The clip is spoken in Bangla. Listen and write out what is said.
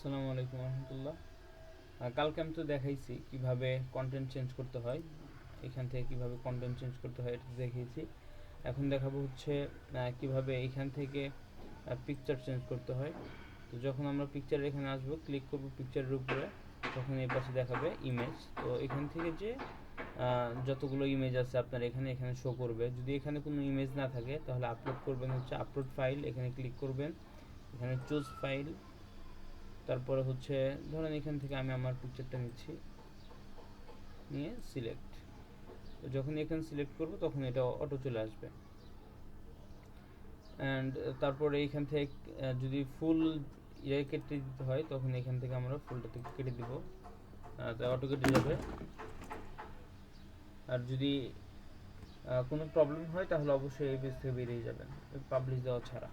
আসসালামু আলাইকুম রহমতুল্লাহ। কালকে আমি তো দেখাইছি কিভাবে কন্টেন্ট চেঞ্জ করতে হয়, এখান থেকে কিভাবে কন্টেন্ট চেঞ্জ করতে হয় এটা দেখিয়েছি। এখন দেখাবো হচ্ছে কিভাবে এখান থেকে পিকচার চেঞ্জ করতে হয়। তো যখন আমরা পিকচার এখানে আসবো, ক্লিক করব পিকচারের উপরে, তখন এই পাশে দেখাবে ইমেজ। তো এখান থেকে যে যতগুলো ইমেজ আছে আপনার এখানে শো করবে। যদি এখানে কোনো ইমেজ না থাকে তাহলে আপলোড করবেন হচ্ছে আপলোড ফাইল, এখানে ক্লিক করবেন, এখানে চুজ ফাইল, তারপরে হচ্ছে ধরেন এখান থেকে আমি আমার পিকচারটা নিচ্ছি, নিয়ে সিলেক্ট। তো যখন এখানে সিলেক্ট করব তখন এটা অটো চলে আসবে। অ্যান্ড তারপরে এইখান থেকে যদি ফুল কেটে দিতে হয় তখন এখান থেকে আমরা ফুলটা থেকে কেটে দিব, তো অটো কেটে যাবে। আর যদি কোনো প্রবলেম হয় তাহলে অবশ্যই এই পেজ থেকে বেরিয়ে যাবেন, পাবলিশ দেওয়া ছাড়া।